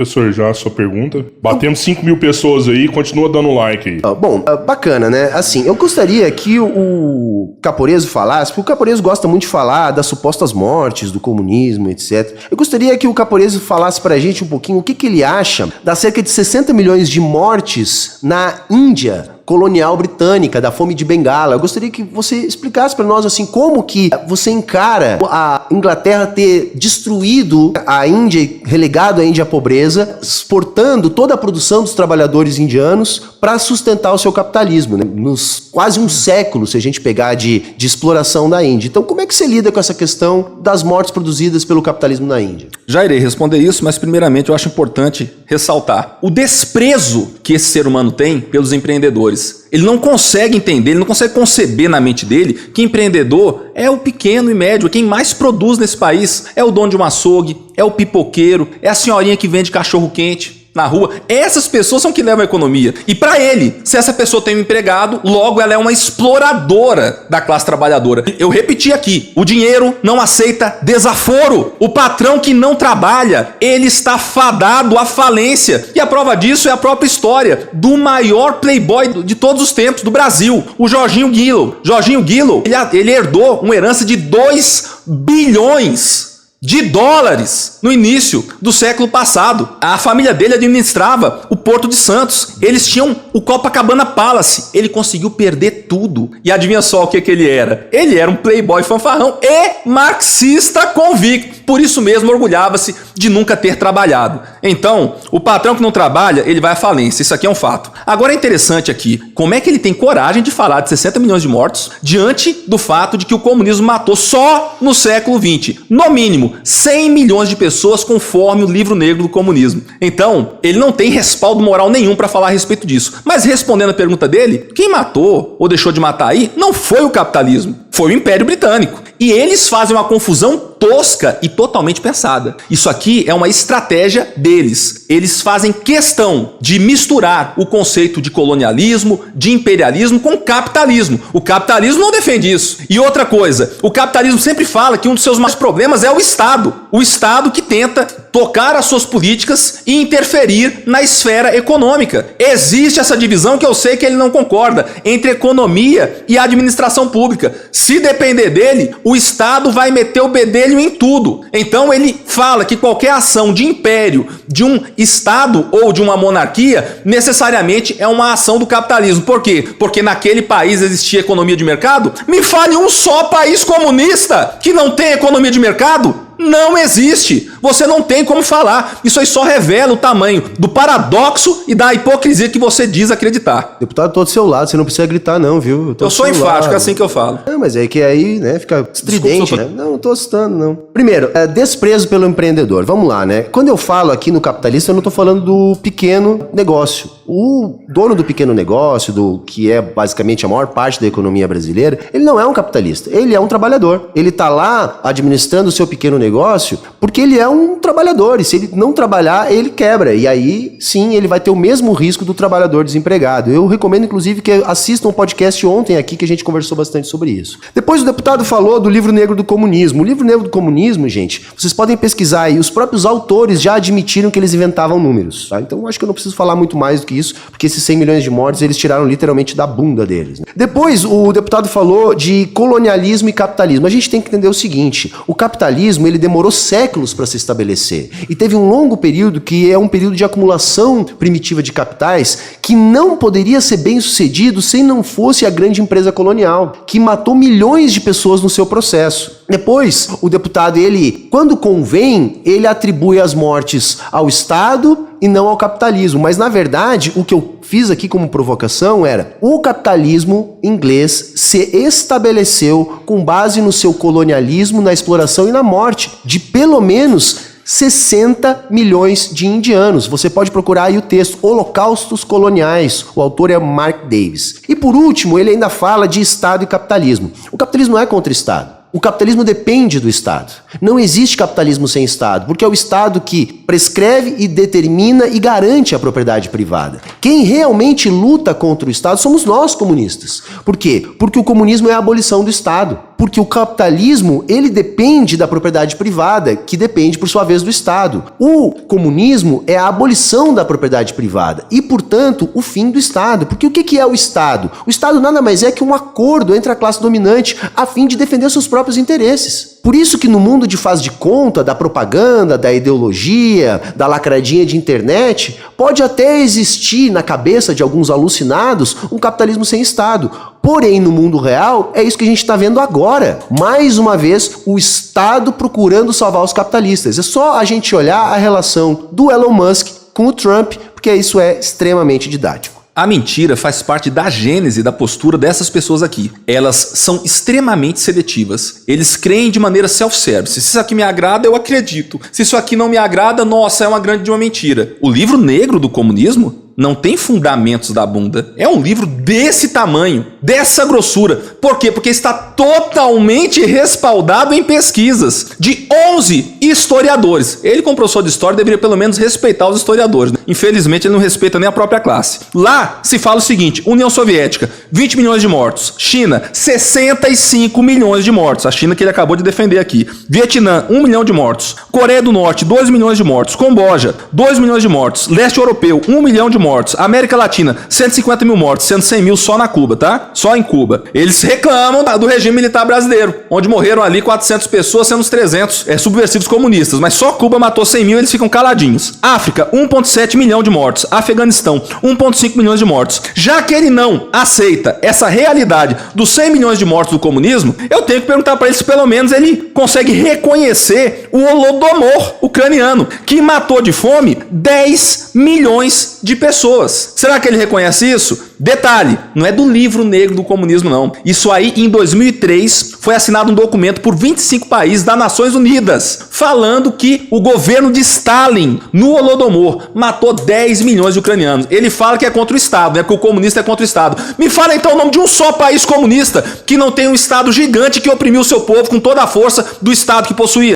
Professor, já a sua pergunta. Batemos 5 mil pessoas aí, continua dando like aí. Bom, bacana, né? Assim, eu gostaria que o Caporeso falasse, porque o Caporeso gosta muito de falar das supostas mortes do comunismo, etc. Eu gostaria que o Caporeso falasse pra gente um pouquinho o que ele acha das cerca de 60 milhões de mortes na Índia colonial britânica, da fome de Bengala. Eu gostaria que você explicasse para nós assim como que você encara a Inglaterra ter destruído a Índia, relegado a Índia à pobreza, exportando toda a produção dos trabalhadores indianos para sustentar o seu capitalismo, né? Nos quase um século, se a gente pegar de exploração da Índia. Então, como é que você lida com essa questão das mortes produzidas pelo capitalismo na Índia? Já irei responder isso, mas primeiramente eu acho importante ressaltar o desprezo que esse ser humano tem pelos empreendedores. Ele não consegue entender, ele não consegue conceber na mente dele que empreendedor é o pequeno e médio, quem mais produz nesse país. É o dono de um açougue, é o pipoqueiro, é a senhorinha que vende cachorro quente na rua. Essas pessoas são que levam a economia. E para ele, se essa pessoa tem um empregado, logo ela é uma exploradora da classe trabalhadora. Eu repeti aqui, o dinheiro não aceita desaforo. O patrão que não trabalha, ele está fadado à falência. E a prova disso é a própria história do maior playboy de todos os tempos do Brasil, o Jorginho Guillow. Jorginho Guillow, ele herdou uma herança de 2 bilhões de dólares no início do século passado. A família dele administrava o Porto de Santos. Eles tinham o Copacabana Palace. Ele conseguiu perder tudo. E adivinha só o que ele era? Ele era um playboy fanfarrão e marxista convicto. Por isso mesmo orgulhava-se de nunca ter trabalhado. Então, o patrão que não trabalha, ele vai à falência. Isso aqui é um fato. Agora é interessante aqui, como é que ele tem coragem de falar de 60 milhões de mortos diante do fato de que o comunismo matou só no século XX, no mínimo, 100 milhões de pessoas conforme o livro negro do comunismo. Então, ele não tem respaldo moral nenhum para falar a respeito disso. Mas respondendo a pergunta dele, quem matou ou deixou de matar aí não foi o capitalismo, foi o Império Britânico. E eles fazem uma confusão tosca e totalmente pensada. Isso aqui é uma estratégia deles. Eles fazem questão de misturar o conceito de colonialismo, de imperialismo com capitalismo. O capitalismo não defende isso. E outra coisa, o capitalismo sempre fala que um dos seus maiores problemas é o Estado. O Estado que tenta tocar as suas políticas e interferir na esfera econômica. Existe essa divisão que eu sei que ele não concorda, entre economia e administração pública. Se depender dele, o Estado vai meter o bedelho em tudo. Então ele fala que qualquer ação de império, de um Estado ou de uma monarquia, necessariamente é uma ação do capitalismo. Por quê? Porque naquele país existia economia de mercado? Me fale um só país comunista que não tem economia de mercado? Não existe. Você não tem como falar. Isso aí só revela o tamanho do paradoxo e da hipocrisia que você diz acreditar. Deputado, tô do seu lado, você não precisa gritar não, viu? Eu sou enfático, é assim que eu falo. Não, mas é que aí, né, fica estridente, né? Não tô assustando, não. Primeiro, desprezo pelo empreendedor. Vamos lá, né? Quando eu falo aqui no capitalista, eu não tô falando do pequeno negócio. O dono do pequeno negócio, do que é basicamente a maior parte da economia brasileira, ele não é um capitalista, ele é um trabalhador. Ele tá lá administrando o seu pequeno negócio porque ele é um trabalhador, e se ele não trabalhar, ele quebra, e aí sim ele vai ter o mesmo risco do trabalhador desempregado. Eu recomendo inclusive que assistam um podcast ontem aqui que a gente conversou bastante sobre isso. Depois o deputado falou do livro negro do comunismo. O livro negro do comunismo, gente, vocês podem pesquisar aí, os próprios autores já admitiram que eles inventavam números, tá? Então acho que eu não preciso falar muito mais do que isso, porque esses 100 milhões de mortes eles tiraram literalmente da bunda deles, né? Depois o deputado falou de colonialismo e capitalismo. A gente tem que entender o seguinte, o capitalismo ele demorou séculos para se estabelecer. E teve um longo período que é um período de acumulação primitiva de capitais que não poderia ser bem sucedido se não fosse a grande empresa colonial, que matou milhões de pessoas no seu processo. Depois, o deputado, ele, quando convém, ele atribui as mortes ao Estado e não ao capitalismo. Mas, na verdade, o que eu fiz aqui como provocação era: o capitalismo inglês se estabeleceu com base no seu colonialismo, na exploração e na morte de pelo menos 60 milhões de indianos. Você pode procurar aí o texto Holocaustos Coloniais. O autor é Mark Davis. E por último, ele ainda fala de Estado e capitalismo. O capitalismo não é contra o Estado. O capitalismo depende do Estado. Não existe capitalismo sem Estado, porque é o Estado que prescreve e determina e garante a propriedade privada. Quem realmente luta contra o Estado somos nós, comunistas. Por quê? Porque o comunismo é a abolição do Estado. Porque o capitalismo, ele depende da propriedade privada, que depende, por sua vez, do Estado. O comunismo é a abolição da propriedade privada e, portanto, o fim do Estado. Porque o que é o Estado? O Estado nada mais é que um acordo entre a classe dominante a fim de defender seus próprios interesses. Por isso que no mundo de faz de conta, da propaganda, da ideologia, da lacradinha de internet, pode até existir na cabeça de alguns alucinados um capitalismo sem Estado. Porém, no mundo real, é isso que a gente está vendo agora. Mais uma vez, o Estado procurando salvar os capitalistas. É só a gente olhar a relação do Elon Musk com o Trump, porque isso é extremamente didático. A mentira faz parte da gênese da postura dessas pessoas aqui. Elas são extremamente seletivas. Eles creem de maneira self-service. Se isso aqui me agrada, eu acredito. Se isso aqui não me agrada, nossa, é uma grande de uma mentira. O livro negro do comunismo não tem fundamentos da bunda. É um livro desse tamanho, dessa grossura. Por quê? Porque está totalmente respaldado em pesquisas de 11 historiadores. Ele, como professor de história, deveria pelo menos respeitar os historiadores, né? Infelizmente, ele não respeita nem a própria classe. Lá se fala o seguinte: União Soviética, 20 milhões de mortos. China, 65 milhões de mortos. A China que ele acabou de defender aqui. Vietnã, 1 milhão de mortos. Coreia do Norte, 2 milhões de mortos. Camboja, 2 milhões de mortos. Leste Europeu, 1 milhão de mortos. América Latina, 150 mil mortos, sendo 100 mil só na Cuba, tá? Só em Cuba. Eles reclamam do regime militar brasileiro, onde morreram ali 400 pessoas, sendo os 300 subversivos comunistas, mas só Cuba matou 100 mil e eles ficam caladinhos. África, 1,7 milhão de mortos. Afeganistão, 1,5 milhões de mortos. Já que ele não aceita essa realidade dos 100 milhões de mortos do comunismo, eu tenho que perguntar para ele se pelo menos ele consegue reconhecer o Holodomor ucraniano, que matou de fome 10 milhões de pessoas. Será que ele reconhece isso? Detalhe, não é do livro negro do comunismo, não. Isso aí, em 2003, foi assinado um documento por 25 países das Nações Unidas, falando que o governo de Stalin, no Holodomor, matou 10 milhões de ucranianos. Ele fala que é contra o Estado, né? Porque o comunista é contra o Estado. Me fala então o nome de um só país comunista que não tem um Estado gigante que oprimiu o seu povo com toda a força do Estado que possuía.